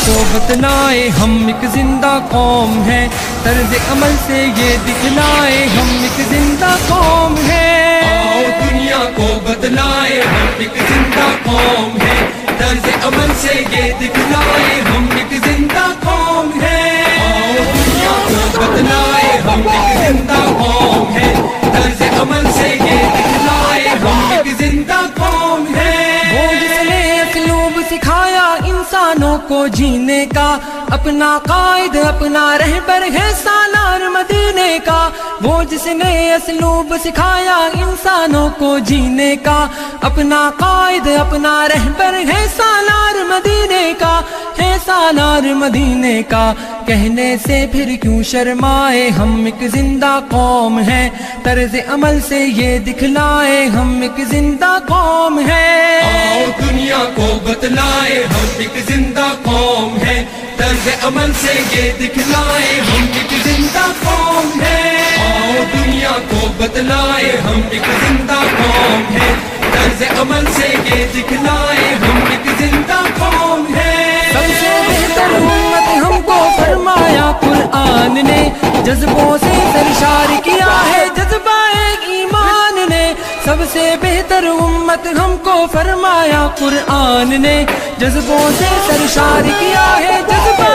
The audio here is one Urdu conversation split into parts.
کو بتلائے ہم ایک زندہ قوم ہیں، طرز عمل سے یہ دکھلائے ہم ایک زندہ قوم ہیں۔ آؤ دنیا کو بتلائے ہم ایک زندہ قوم ہیں، طرز عمل سے یہ دکھلائے ہم ایک زندہ قوم ہیں۔ آؤ دنیا کو بتلائے ہم ایک زندہ قوم ہیں، طرز عمل سے یہ دکھلائے ہم ایک زندہ قوم ہیں۔ وہ جس نے اسلوب سکھایا انسانوں کو جینے کا، اپنا قائد اپنا رہبر ہے سالار مدینے کا۔ وہ جس نے اسلوب سکھایا انسانوں کو جینے کا، اپنا قائد اپنا رہبر ہے سالار مدینے کا، ہے سالار مدینے کا۔ کہنے سے پھر کیوں شرمائے ہم ایک زندہ قوم ہیں، طرز عمل سے یہ دکھلائے ہم ایک زندہ قوم ہیں۔ آؤ دنیا کو بتلائے ہم ایک زندہ قوم ہیں، طرز عمل سے یہ دکھلائے ہم ایک زندہ قوم ہیں۔ آؤ دنیا کو بتلائے ہم ایک زندہ قوم ہیں، طرز عمل سے یہ دکھلائے ہم ایک زندہ قوم ہیں۔ سب سے بہتر امت ہم کو فرمایا قرآن نے، جذبوں سے سرشار کیا ہے جذبہ ایمان نے۔ سب سے بہتر امت ہم کو فرمایا قرآن نے، جذبوں سے سرشار کیا ہے جذبہ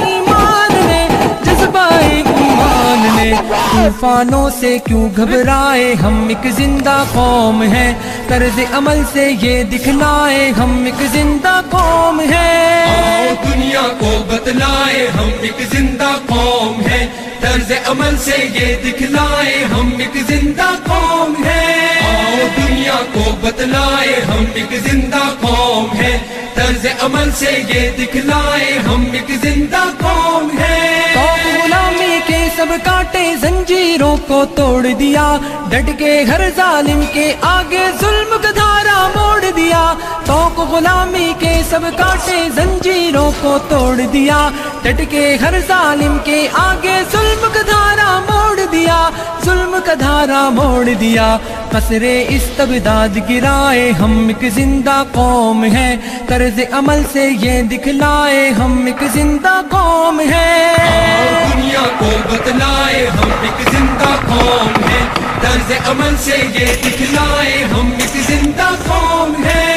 ایمان نے، جذبہ ایمان نے۔ طوفانوں سے کیوں گھبرائے ہم ایک زندہ قوم ہیں، طرز عمل سے یہ دکھلائے ہم ایک زندہ قوم ہیں۔ آؤ دنیا کو بتلائے ہم ایک زندہ قوم ہیں، طرز عمل سے یہ دکھلائے ہم ایک زندہ قوم ہیں۔ آؤ دنیا کو بتلائے ہم ایک زندہ قوم ہیں، طرز عمل سے یہ دکھلائے ہم ایک زندہ قوم ہیں۔ تو غلامی کے سب کانٹے زنجیروں کو توڑ دیا، ڈٹ کے ہر ظالم کے آگے ظلم کا دھارا موڑ دیا۔ تو غلامی کے سب کانٹے زنجیروں کو توڑ دیا، ڈٹ کے ہر ظالم کے آگے ظلم کا دھارا موڑ دیا، ظلم کا دھارا موڑ دیا۔ قصر استبداد گرائے ہم ایک زندہ قوم ہیں، طرز عمل سے یہ دکھلائے ہم ایک زندہ قوم ہیں۔ آؤ دنیا کو بتلائے ہم ایک زندہ قوم ہیں، طرز عمل سے یہ دکھلائے ہم ایک زندہ قوم ہیں۔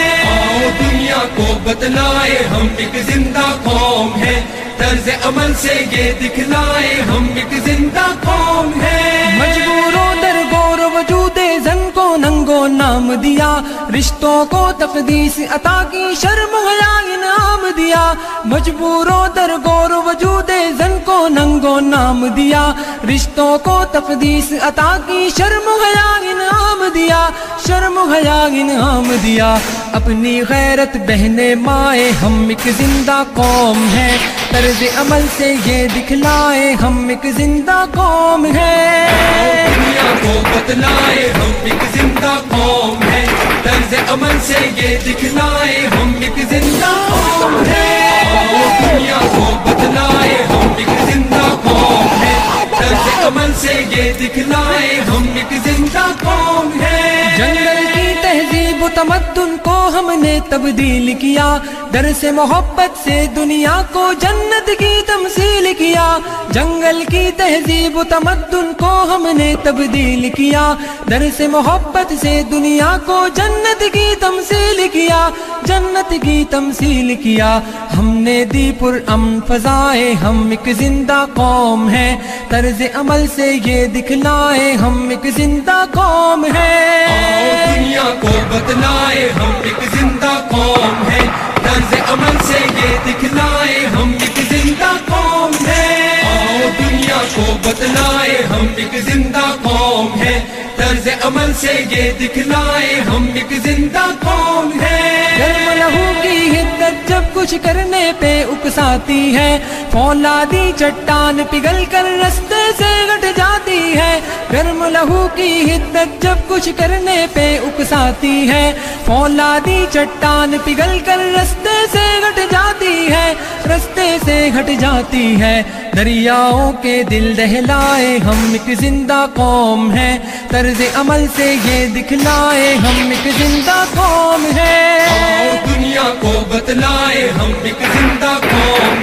آؤ دنیا کو بتلائے ہم ایک زندہ قوم ہیں، طرز عمل سے یہ دکھلائے ہم ایک زندہ قوم ہیں۔ مجبوروں در گور وجود زن کو ننگو نام دیا، رشتوں کو تقدیس عطا کی شرم حیا انعام دیا۔ مجبوروں در گور وجود زن کو ننگو نام دیا، رشتوں کو تقدیس عطا کی شرم حیا انعام دیا، شرم حیا انعام دیا۔ اپنی غیرت بہنے مائے ہم ایک زندہ قوم ہیں، طرز عمل سے یہ دکھلائے ہم ایک زندہ قوم ہیں۔ دنیا کو بتلائے ہم ایک زندہ قوم ہیں، طرز عمل سے یہ دکھلائے ہم ایک زندہ قوم ہیں۔ آؤ دنیا کو بتلائے ہم ایک زندہ قوم ہیں، طرز عمل سے یہ دکھلائے ہم ایک زندہ قوم ہیں۔ جنگل کی تہذیب و تمدن کو ہم نے تبدیل کیا، درس محبت سے دنیا کو جنت کی تمثیل کیا۔ جنگل کی تہذیب و تمدن کو ہم نے تبدیل کیا، درس محبت سے دنیا کو جنت کی تمثیل کیا، جنت کی تمثیل کیا۔ ہم نے دی پر امن فضائے ہم ایک زندہ قوم ہیں، طرز عمل سے یہ دکھلائے ہم ایک زندہ قوم ہیں۔ آؤ دنیا کو بتلائے ہم ایک زندہ قوم ہیں، طرز عمل سے یہ دکھلائے ہم ایک زندہ قوم ہیں۔ آؤ دنیا کو بتلائے ہم ایک زندہ قوم ہیں، طرز عمل سے یہ دکھلائے ہم ایک زندہ قوم ہیں۔ گرم لہو کی حدت جب کچھ کرنے پہ اکساتی ہے، فولادی چٹان پگھل کر رستے سے گٹ جاتی ہے۔ گرم لہو کی حدت جب کچھ کرنے پہ اکساتی ہے، فولادی چٹان پگھل کر رستے سے گٹ جاتی ہے، رستے سے گھٹ جاتی ہے۔ دریاؤں کے دل دہلائے ہم ایک زندہ قوم ہیں، طرز عمل سے یہ دکھلائے ہم ایک زندہ قوم ہیں۔ آؤ دنیا کو بتلائے ہم ایک زندہ قوم